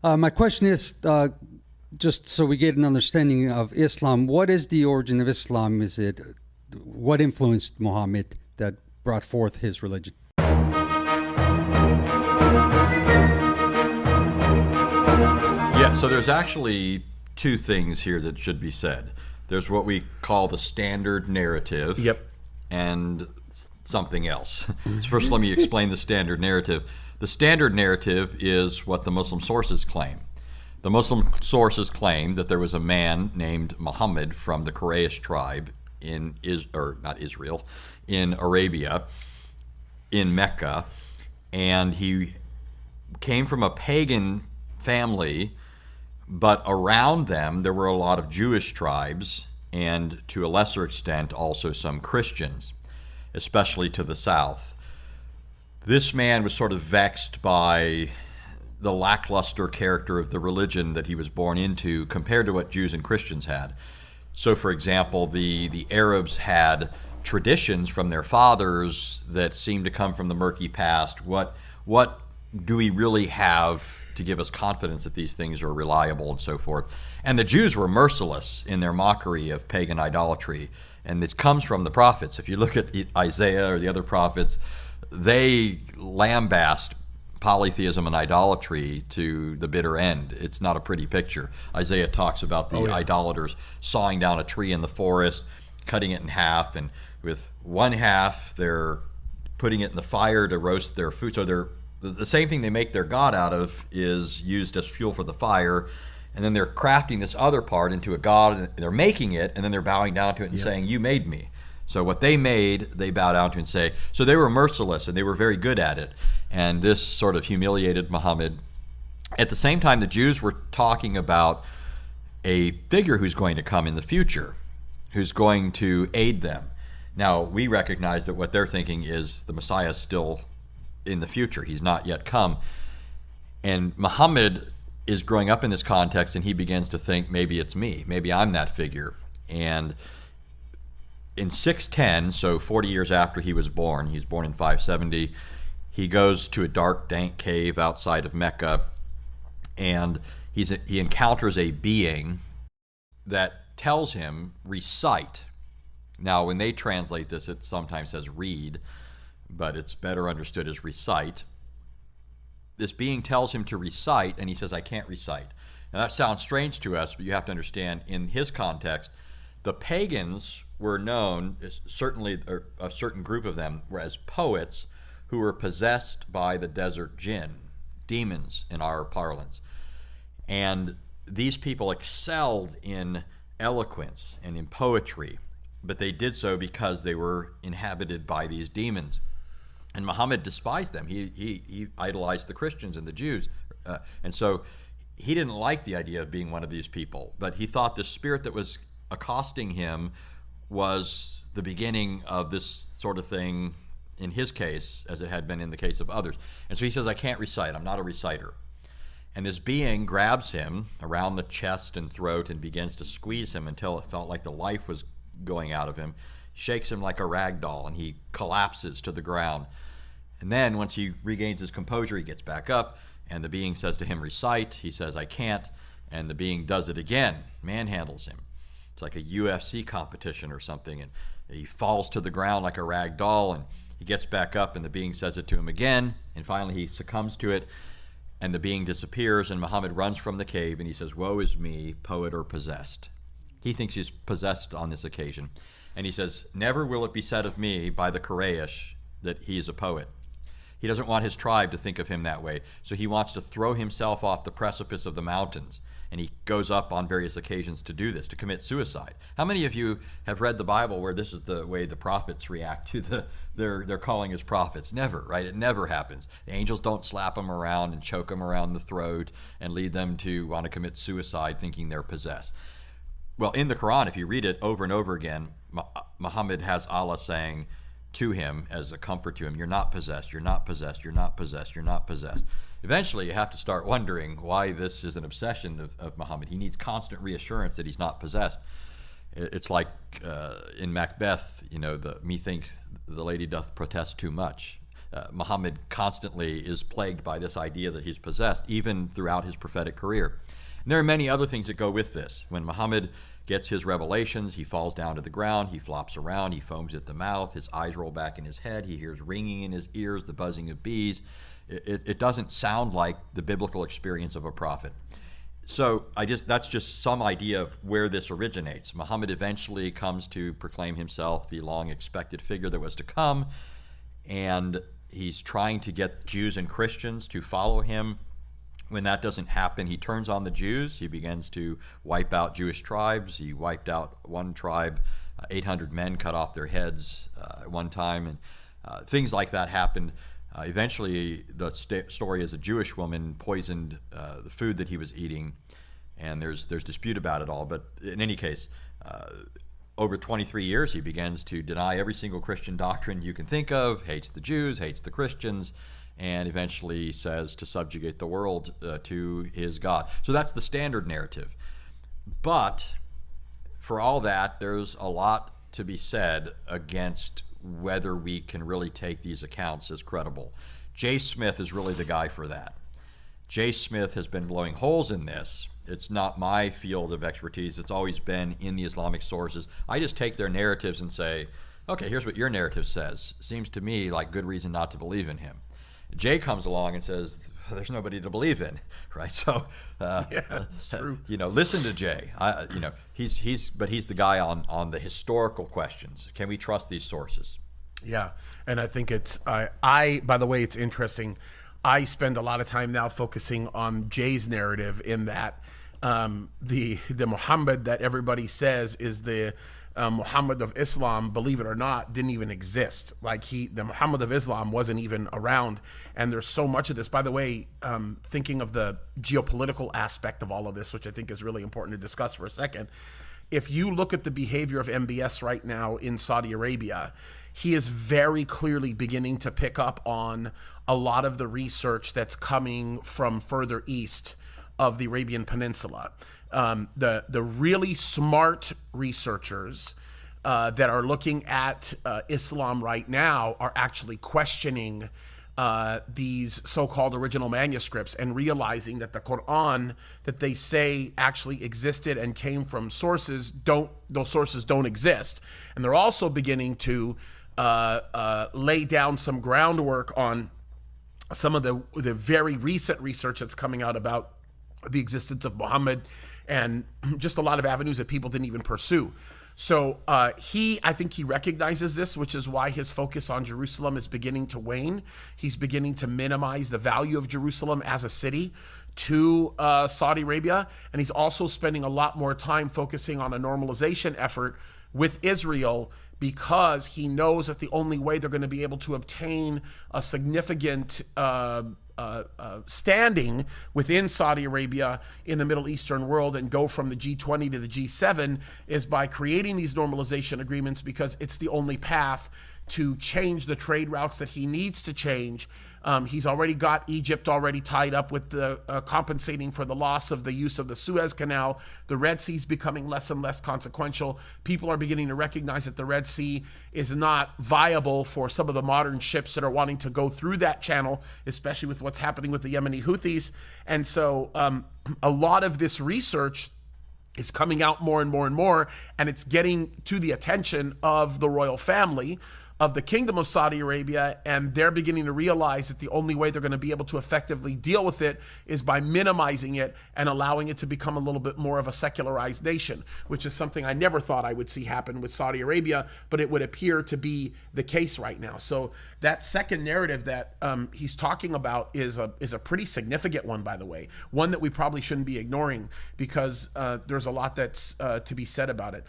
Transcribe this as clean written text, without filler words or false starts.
My question is, just so we get an understanding of Islam, what is the origin of Islam? What influenced Muhammad that brought forth his religion? Yeah, so there's actually two things here that should be said. There's what we call the standard narrative. Yep. And something else. So first, let me explain the standard narrative. The standard narrative is what the Muslim sources claim. The Muslim sources claim that there was a man named Muhammad from the Quraysh tribe in Arabia, in Mecca, and he came from a pagan family, but around them there were a lot of Jewish tribes, and to a lesser extent also some Christians, especially to the south. This man was sort of vexed by the lackluster character of the religion that he was born into compared to what Jews and Christians had. So, for example, the Arabs had traditions from their fathers that seemed to come from the murky past. What do we really have to give us confidence that these things are reliable and so forth? And the Jews were merciless in their mockery of pagan idolatry. And this comes from the prophets. If you look at Isaiah or the other prophets, they lambast polytheism and idolatry to the bitter end. It's not a pretty picture. Isaiah talks about the idolaters sawing down a tree in the forest, cutting it in half, and with one half they're putting it in the fire to roast their food. So the same thing they make their god out of is used as fuel for the fire, and then they're crafting this other part into a god, and they're making it, and then they're bowing down to it and saying, "You made me." So what they made, they bow down to and say. So they were merciless, and they were very good at it. And this sort of humiliated Muhammad. At the same time, the Jews were talking about a figure who's going to come in the future, who's going to aid them. Now, we recognize that what they're thinking is the Messiah is still in the future. He's not yet come. And Muhammad is growing up in this context, and he begins to think, maybe it's me. Maybe I'm that figure. And in 610, so 40 years after he was born in 570, he goes to a dark, dank cave outside of Mecca, and he encounters a being that tells him, recite. Now, when they translate this, it sometimes says read, but it's better understood as recite. This being tells him to recite, and he says, I can't recite. Now, that sounds strange to us, but you have to understand, in his context, the pagans were known, certainly a certain group of them, were as poets who were possessed by the desert jinn, demons in our parlance. And these people excelled in eloquence and in poetry, but they did so because they were inhabited by these demons. And Muhammad despised them. He idolized the Christians and the Jews. And so he didn't like the idea of being one of these people, but he thought the spirit that was accosting him was the beginning of this sort of thing in his case, as it had been in the case of others. And so he says, I can't recite. I'm not a reciter. And this being grabs him around the chest and throat and begins to squeeze him until it felt like the life was going out of him, shakes him like a rag doll, and he collapses to the ground. And then once he regains his composure, he gets back up, and the being says to him, recite. He says, I can't. And the being does it again, manhandles him. It's like a UFC competition or something, and he falls to the ground like a rag doll, and he gets back up, and the being says it to him again, and finally he succumbs to it, and the being disappears, and Muhammad runs from the cave, and he says, woe is me, poet or possessed. He thinks he's possessed on this occasion, and he says, never will it be said of me by the Quraysh that he is a poet. He doesn't want his tribe to think of him that way, so he wants to throw himself off the precipice of the mountains. And he goes up on various occasions to do this, to commit suicide. How many of you have read the Bible where this is the way the prophets react to their calling as prophets? Never, right? It never happens. The angels don't slap them around and choke them around the throat and lead them to want to commit suicide thinking they're possessed. Well, in the Quran, if you read it over and over again, Muhammad has Allah saying to him as a comfort to him, you're not possessed, you're not possessed, you're not possessed, you're not possessed. Eventually, you have to start wondering why this is an obsession of Muhammad. He needs constant reassurance that he's not possessed. It's like in Macbeth, methinks the lady doth protest too much. Muhammad constantly is plagued by this idea that he's possessed, even throughout his prophetic career. And there are many other things that go with this. When Muhammad gets his revelations, he falls down to the ground, he flops around, he foams at the mouth, his eyes roll back in his head, he hears ringing in his ears, the buzzing of bees. It doesn't sound like the biblical experience of a prophet. So that's just some idea of where this originates. Muhammad eventually comes to proclaim himself the long-expected figure that was to come, and he's trying to get Jews and Christians to follow him. When that doesn't happen, he turns on the Jews. He begins to wipe out Jewish tribes. He wiped out one tribe, 800 men cut off their heads at one time, and things like that happened. Eventually, the story is a Jewish woman poisoned the food that he was eating, and there's dispute about it all. But in any case, over 23 years, he begins to deny every single Christian doctrine you can think of, hates the Jews, hates the Christians, and eventually says to subjugate the world to his God. So that's the standard narrative. But for all that, there's a lot to be said against whether we can really take these accounts as credible. J. Smith is really the guy for that. J. Smith has been blowing holes in this. It's not my field of expertise. It's always been in the Islamic sources. I just take their narratives and say, okay, here's what your narrative says. Seems to me like good reason not to believe in him. Jay comes along and says, there's nobody to believe in, right? So, yeah, that's true. Listen to Jay. He's the guy on the historical questions. Can we trust these sources? Yeah, and I think it's by the way, it's interesting. I spend a lot of time now focusing on Jay's narrative in that the Muhammad that everybody says is the Muhammad of Islam, believe it or not, didn't even exist. The Muhammad of Islam wasn't even around. And there's so much of this. By the way, thinking of the geopolitical aspect of all of this, which I think is really important to discuss for a second. If you look at the behavior of MBS right now in Saudi Arabia, he is very clearly beginning to pick up on a lot of the research that's coming from further east of the Arabian Peninsula. The really smart researchers that are looking at Islam right now are actually questioning these so-called original manuscripts and realizing that the Quran that they say actually existed and came from sources, those sources don't exist. And they're also beginning to lay down some groundwork on some of the very recent research that's coming out about the existence of Muhammad and just a lot of avenues that people didn't even pursue. So I think he recognizes this, which is why his focus on Jerusalem is beginning to wane. He's beginning to minimize the value of Jerusalem as a city to Saudi Arabia. And he's also spending a lot more time focusing on a normalization effort with Israel, because he knows that the only way they're going to be able to obtain a significant standing within Saudi Arabia in the Middle Eastern world and go from the G20 to the G7 is by creating these normalization agreements, because it's the only path to change the trade routes that he needs to change. He's already got Egypt already tied up with the compensating for the loss of the use of the Suez Canal. The Red Sea is becoming less and less consequential. People are beginning to recognize that the Red Sea is not viable for some of the modern ships that are wanting to go through that channel, especially with what's happening with the Yemeni Houthis. And so a lot of this research is coming out more and more and more, and it's getting to the attention of the royal family of the Kingdom of Saudi Arabia, and they're beginning to realize that the only way they're going to be able to effectively deal with it is by minimizing it and allowing it to become a little bit more of a secularized nation, which is something I never thought I would see happen with Saudi Arabia, but it would appear to be the case right now. So that second narrative that he's talking about is a pretty significant one, by the way, one that we probably shouldn't be ignoring, because there's a lot that's to be said about it.